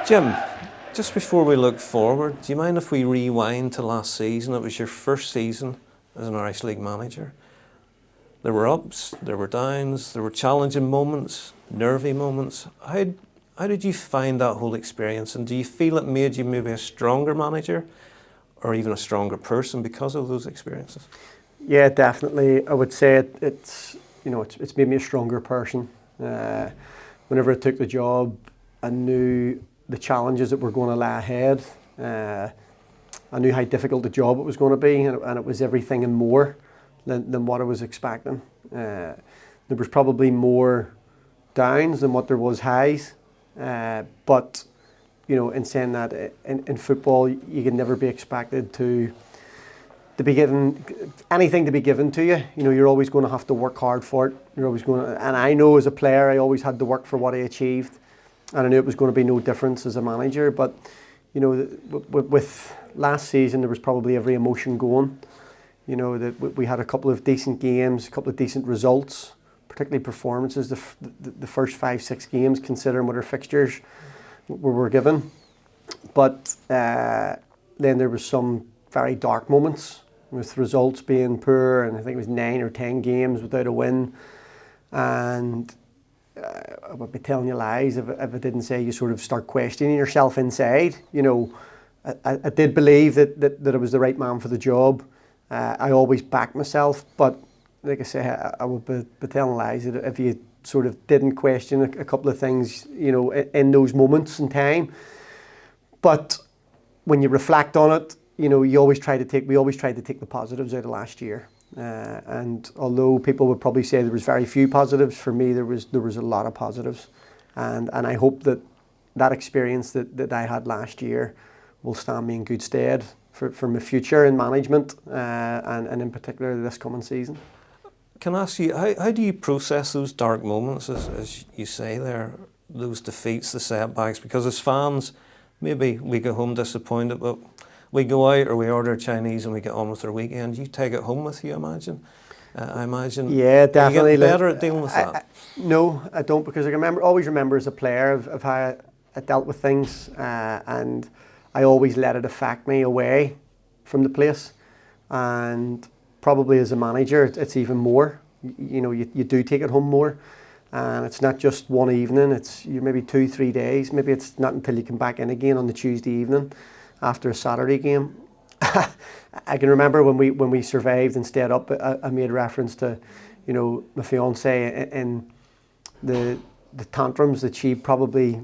Jim, just before we look forward, do you mind if we rewind to last season? It was your first season as an Irish League manager. There were ups, there were downs, there were challenging moments, nervy moments. How did you find that whole experience, and do you feel it made you maybe a stronger manager or even a stronger person because of those experiences? Yeah, definitely. I would say it's made me a stronger person. Whenever I took the job, I knew the challenges that were going to lie ahead. I knew how difficult the job it was going to be, and it was everything and more than what I was expecting. There was probably more downs than what there was highs, but in saying that, in football, you can never be expected to be given anything to be given to you. You're always going to have to work hard for it. You're always going to, and I know as a player, I always had to work for what I achieved, and I knew it was going to be no difference as a manager. But with last season, there was probably every emotion going. That we had a couple of decent games, a couple of decent results, particularly performances. The first 5-6 games, considering what our fixtures were given, but then there was some very dark moments with results being poor, and I think it was 9 or 10 games without a win. And I would be telling you lies if I didn't say you sort of start questioning yourself inside. I did believe that I was the right man for the job. I always backed myself, but like I say, I would be telling lies if you sort of didn't question a couple of things, in those moments in time. But when you reflect on it, we always tried to take the positives out of last year. And although people would probably say there was very few positives, for me there was a lot of positives. And I hope that experience that I had last year will stand me in good stead for my future in management, and in particular this coming season. Can I ask you, how do you process those dark moments, as you say there, those defeats, the setbacks? Because as fans, maybe we go home disappointed, but we go out or we order Chinese and we get on with our weekend. You take it home with you, I imagine. Yeah, definitely. You get better at dealing with that? No, I don't, because I always remember as a player of how I dealt with things, and I always let it affect me away from the place. And probably as a manager, it's even more. You do take it home more. And it's not just one evening, it's maybe 2-3 days. Maybe it's not until you come back in again on the Tuesday evening after a Saturday game. I can remember when we survived and stayed up, I made reference to, my fiancée and the tantrums that she probably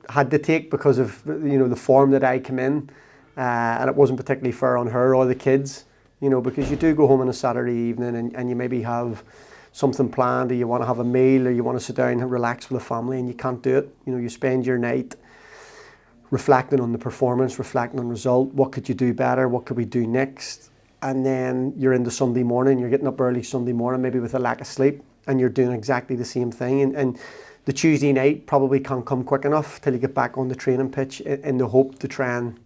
had to take because of, the form that I come in. And it wasn't particularly fair on her or the kids, because you do go home on a Saturday evening and you maybe have something planned, or you want to have a meal, or you want to sit down and relax with the family, and you can't do it. You spend your night reflecting on the performance, reflecting on the result. What could you do better? What could we do next? And then you're into Sunday morning, you're getting up early Sunday morning, maybe with a lack of sleep, and you're doing exactly the same thing. And the Tuesday night probably can't come quick enough till you get back on the training pitch in the hope to try and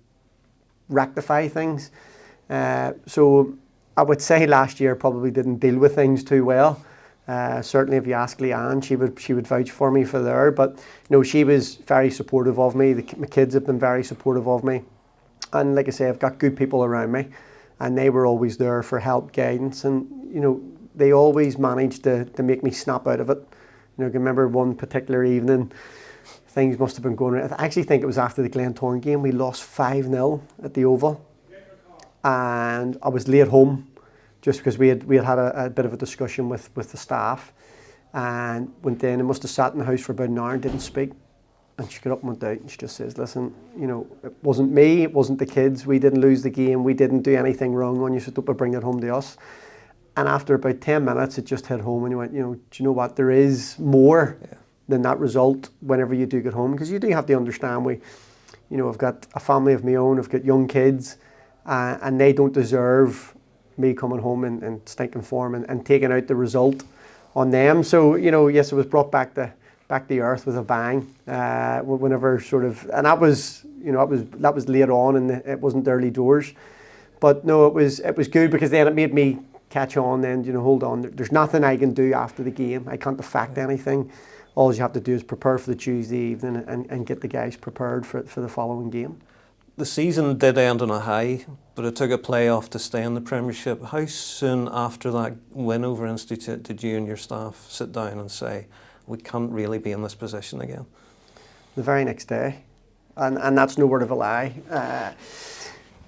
rectify things. So I would say last year probably didn't deal with things too well. Certainly if you ask Leanne, she would vouch for me for there. But she was very supportive of me. My kids have been very supportive of me. And like I say, I've got good people around me, and they were always there for help, guidance, and they always managed to make me snap out of it. I can remember one particular evening, things must have been going right. I actually think it was after the Glentoran game. We lost 5-0 at the Oval, and I was late home just because we had a bit of a discussion with the staff, and went in and must have sat in the house for about an hour and didn't speak. And she got up and went out, and she just says, listen, it wasn't me, it wasn't the kids, we didn't lose the game, we didn't do anything wrong when you said, don't bring it home to us. And after about 10 minutes, it just hit home, and you went, do you know what, there is more than that result whenever you do get home. Because you do have to understand, I've got a family of my own, I've got young kids, and they don't deserve me coming home in stinking form and taking out the result on them. So, yes, it was brought back to earth with a bang. Whenever sort of, and that was late on, and it wasn't early doors. But no, it was good, because then it made me catch on. Then hold on, there's nothing I can do after the game. I can't affect anything. all you have to do is prepare for the Tuesday evening and get the guys prepared for the following game. The season did end on a high, but it took a playoff to stay in the Premiership. How soon after that win over Institute did you and your staff sit down and say, we can't really be in this position again? The very next day, and that's no word of a lie.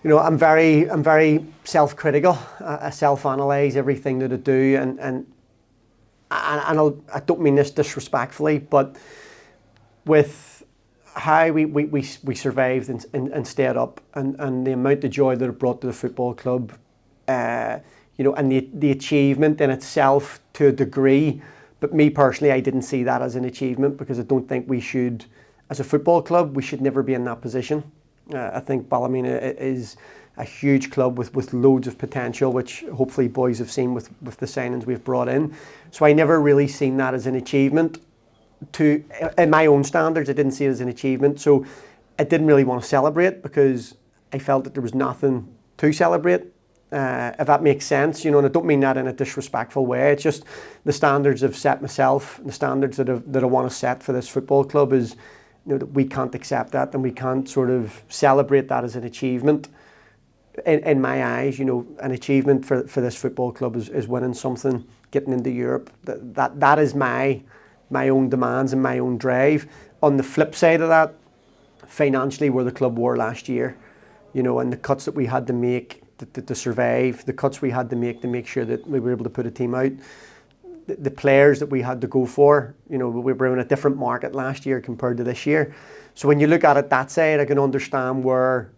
I'm very self-critical. I self-analyse everything that I do, and I don't mean this disrespectfully, but with how we survived and stayed up, and the amount of joy that it brought to the football club, and the achievement in itself to a degree. But me personally, I didn't see that as an achievement, because I don't think we should, as a football club, we should never be in that position. I think Ballymena is a huge club with loads of potential, which hopefully boys have seen with the signings we've brought in. So I never really seen that as an achievement. In my own standards, I didn't see it as an achievement. So I didn't really want to celebrate, because I felt that there was nothing to celebrate. If that makes sense, and I don't mean that in a disrespectful way. It's just the standards I've set myself, the standards that I want to set for this football club is, that we can't accept that, and we can't sort of celebrate that as an achievement. In my eyes, an achievement for this football club is winning something, getting into Europe. That is my own demands and my own drive. On the flip side of that, financially, where the club were last year, and the cuts that we had to make to survive, the cuts we had to make sure that we were able to put a team out, the players that we had to go for, we were in a different market last year compared to this year. So when you look at it that side, I can understand where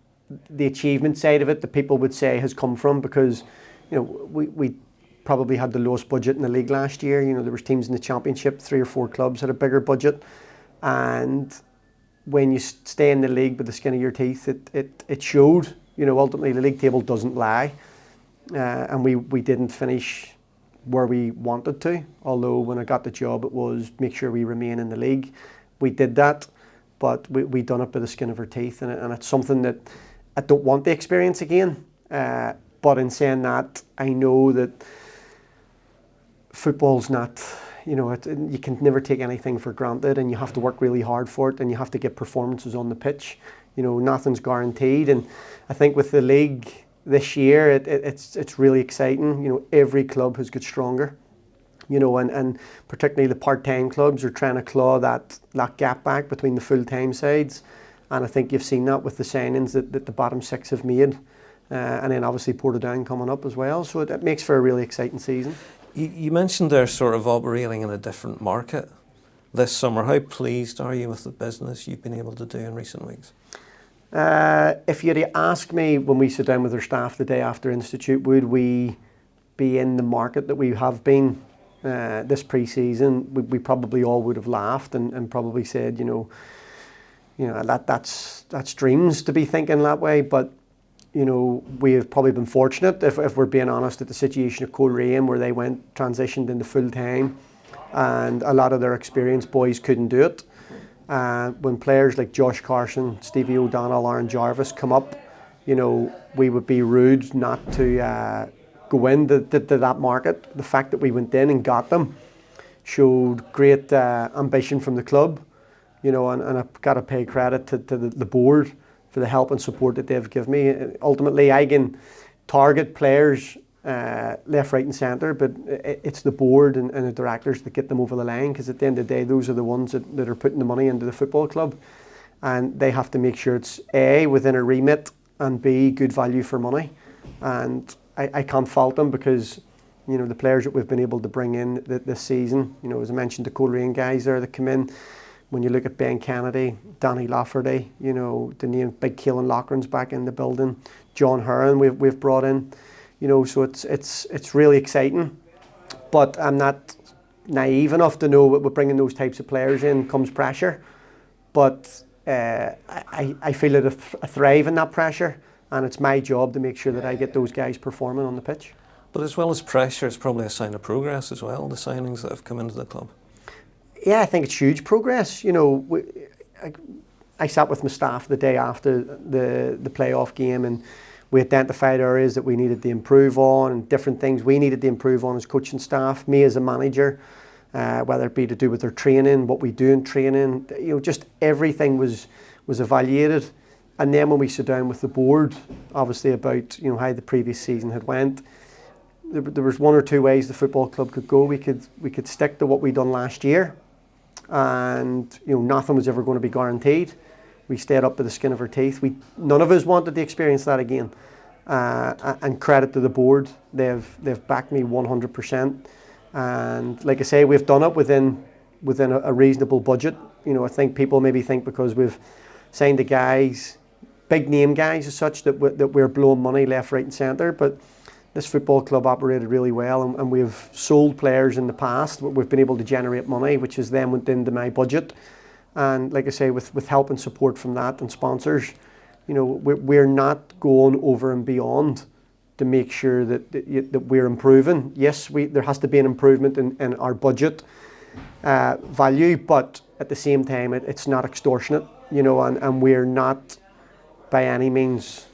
the achievement side of it, the people would say, has come from, because we probably had the lowest budget in the league last year. There was teams in the Championship, 3 or 4 clubs had a bigger budget, and when you stay in the league with the skin of your teeth, it showed. Ultimately the league table doesn't lie, and we didn't finish where we wanted to, although when I got the job it was make sure we remain in the league. We did that, but we done it by the skin of our teeth, and it's something that I don't want to experience again. But in saying that, I know that football's not, you can never take anything for granted, and you have to work really hard for it, and you have to get performances on the pitch. Nothing's guaranteed, and I think with the league this year, it's really exciting. Every club has got stronger, and particularly the part-time clubs are trying to claw that gap back between the full-time sides, and I think you've seen that with the signings that the bottom 6 have made, and then obviously Portadown coming up as well, so it makes for a really exciting season. You mentioned they're sort of operating in a different market this summer. How pleased are you with the business you've been able to do in recent weeks? If you'd asked me when we sit down with our staff the day after Institute, would we be in the market that we have been this pre-season, we probably all would have laughed and probably said, that's dreams to be thinking that way. But we have probably been fortunate, if we're being honest, at the situation of Coleraine, where they transitioned into full time, and a lot of their experienced boys couldn't do it. When players like Josh Carson, Stevie O'Donnell, Aaron Jarvis come up, we would be rude not to go into that market. The fact that we went in and got them showed great ambition from the club, and I've got to pay credit to the board for the help and support that they've given me. Ultimately, I can target players left, right and centre, but it's the board and the directors that get them over the line, because at the end of the day, those are the ones that are putting the money into the football club, and they have to make sure it's A, within a remit, and B, good value for money. And I can't fault them, because the players that we've been able to bring in this season, as I mentioned, the Coleraine guys there that come in. When you look at Ben Kennedy, Danny Lafferty, the name Big Keelan Loughran's back in the building, John Heron we've brought in. So it's really exciting, but I'm not naive enough to know that with bringing those types of players in comes pressure. But I feel that I thrive in that pressure, and it's my job to make sure that I get those guys performing on the pitch. But as well as pressure, it's probably a sign of progress as well, the signings that have come into the club. Yeah, I think it's huge progress. I sat with my staff the day after the playoff game, and we identified areas that we needed to improve on, and different things we needed to improve on as coaching staff, me as a manager. whether it be to do with their training, what we do in training, just everything was evaluated. And then when we sit down with the board, obviously about how the previous season had went, there was one or two ways the football club could go. We could stick to what we done last year, and nothing was ever going to be guaranteed. We stayed up to the skin of our teeth. None of us wanted to experience that again. And credit to the board, they've backed me 100%. And like I say, we've done it within a reasonable budget. I think people maybe think because we've signed the guys, big name guys as such, that we're blowing money left, right and centre. But this football club operated really well, and we've sold players in the past. We've been able to generate money, which has then went into my budget. And like I say, with help and support from that and sponsors, we're not going over and beyond to make sure that we're improving. Yes, there has to be an improvement in our budget value, but at the same time, it's not extortionate, and we're not by any means,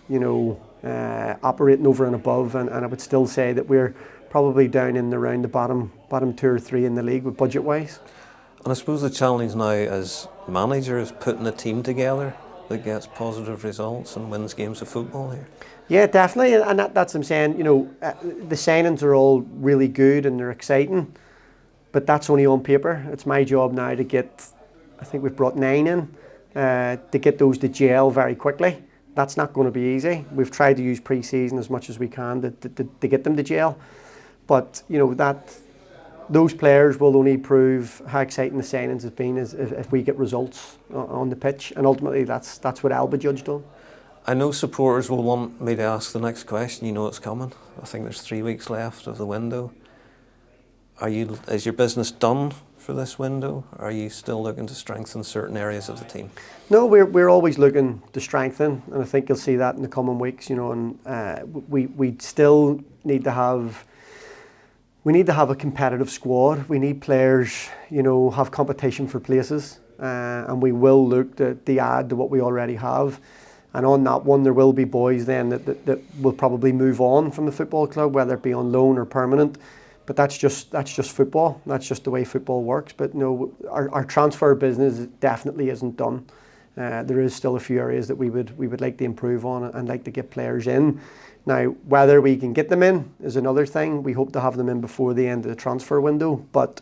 operating over and above. And I would still say that we're probably down in around the bottom 2 or 3 in the league with budget-wise. And I suppose the challenge now as manager is putting a team together that gets positive results and wins games of football here. Yeah, definitely, and that's what I'm saying. The signings are all really good and they're exciting, but that's only on paper. It's my job now to get, I think we've brought 9 in, to get those to gel very quickly. That's not going to be easy. We've tried to use pre-season as much as we can to get them to gel, but those players will only prove how exciting the signings have been if we get results on the pitch, and ultimately that's what I'll be judged on. I know supporters will want me to ask the next question. It's coming. I think there's 3 weeks left of the window. Is your business done for this window? Are you still looking to strengthen certain areas of the team? No, we're always looking to strengthen, and I think you'll see that in the coming weeks. And we still need to have. We need to have a competitive squad. We need players, have competition for places, and we will look to add to what we already have. And on that one, there will be boys then that will probably move on from the football club, whether it be on loan or permanent. But that's just football. That's just the way football works. But no, our transfer business definitely isn't done. There is still a few areas that we would like to improve on and like to get players in. Now, whether we can get them in is another thing. We hope to have them in before the end of the transfer window. But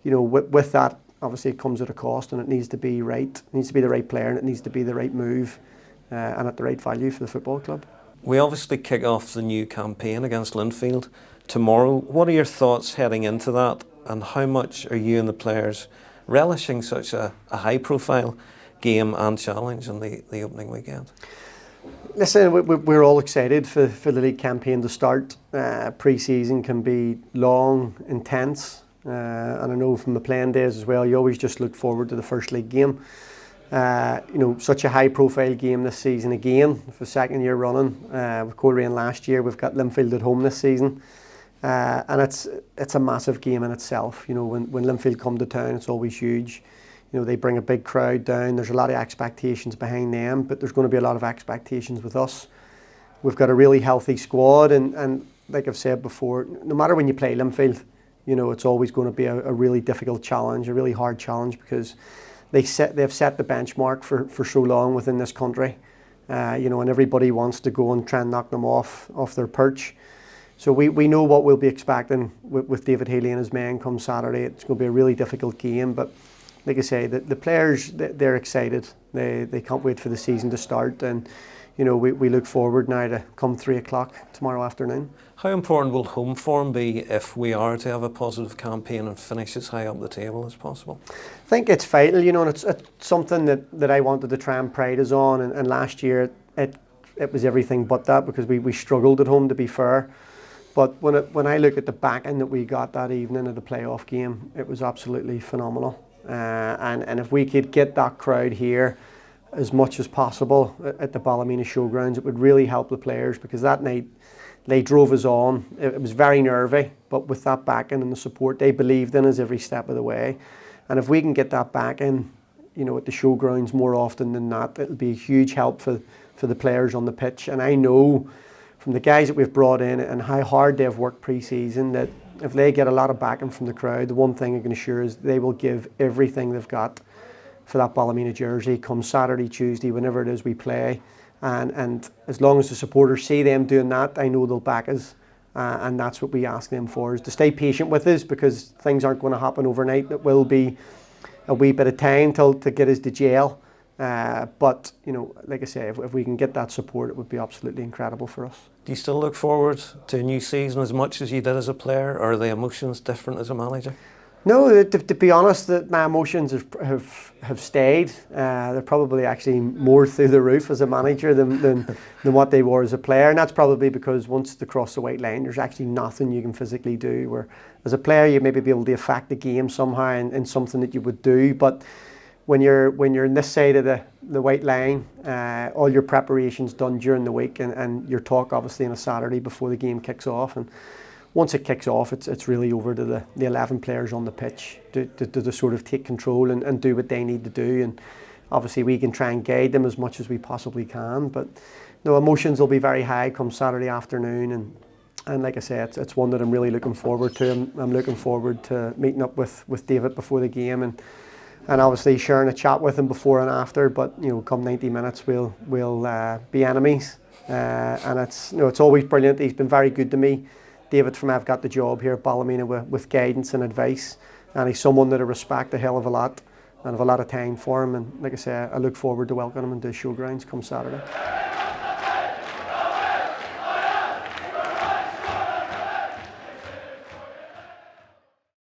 with that, obviously it comes at a cost, and it needs to be right. It needs to be the right player, and it needs to be the right move, and at the right value for the football club. We obviously kick off the new campaign against Linfield tomorrow. What are your thoughts heading into that, and how much are you and the players relishing such a high-profile game and challenge in the opening weekend? Listen, we're all excited for the league campaign to start. Pre-season can be long, intense, and I know from the playing days as well, you always just look forward to the first league game. Such a high-profile game this season again, for the second year running. With Coleraine last year, we've got Linfield at home this season, and it's a massive game in itself. When Linfield come to town, it's always huge. They bring a big crowd down. There's a lot of expectations behind them, but there's going to be a lot of expectations with us. We've got a really healthy squad, and like I've said before, no matter when you play Linfield, it's always going to be a really difficult challenge, a really hard challenge, because they've set the benchmark for so long within this country, and everybody wants to go and try and knock them off their perch. So we know what we'll be expecting with David Healy and his men come Saturday. It's going to be a really difficult game, but like I say, the players, they're excited. They can't wait for the season to start, and we look forward now to come 3 o'clock tomorrow afternoon. How important will home form be if we are to have a positive campaign and finish as high up the table as possible? I think it's vital, and it's something that I wanted to try and pride us on, and last year it was everything but that, because we struggled at home, to be fair. But when I look at the backing that we got that evening of the playoff game, it was absolutely phenomenal. And if we could get that crowd here as much as possible at the Ballymena Showgrounds, it would really help the players, because that night they drove us on. It was very nervy, but with that backing and the support, they believed in us every step of the way. And if we can get that backing, at the Showgrounds more often than not, it'll be a huge help for the players on the pitch. And I know from the guys that we've brought in and how hard they've worked pre-season that if they get a lot of backing from the crowd, the one thing I can assure is they will give everything they've got for that Ballymena jersey come Saturday, Tuesday, whenever it is we play. And as long as the supporters see them doing that, I know they'll back us. And that's what we ask them for, is to stay patient with us, because things aren't going to happen overnight. It will be a wee bit of time to get us to jail. But, you know, like I say, if we can get that support, it would be absolutely incredible for us. Do you still look forward to a new season as much as you did as a player, or are the emotions different as a manager? No, to be honest, that my emotions have stayed. They're probably actually more through the roof as a manager than what they were as a player, and that's probably because once they cross the white line, there's actually nothing you can physically do. Where as a player, you maybe be able to affect the game somehow in something that you would do, but when you're in this side of the white line, all your preparation's done during the week, and your talk obviously on a Saturday before the game kicks off. And once it kicks off, it's really over to the 11 players on the pitch to sort of take control and do what they need to do. And obviously we can try and guide them as much as we possibly can. But no, emotions will be very high come Saturday afternoon. And like I say, it's one that I'm really looking forward to. I'm looking forward to meeting up with David before the game and obviously sharing a chat with him before and after. But you know, come 90 minutes, we'll be enemies. And it's always brilliant. He's been very good to me, David, from I've got the job here at Ballymena with guidance and advice, and he's someone that I respect a hell of a lot and have a lot of time for him. And like I say, I look forward to welcoming him into Showgrounds come Saturday.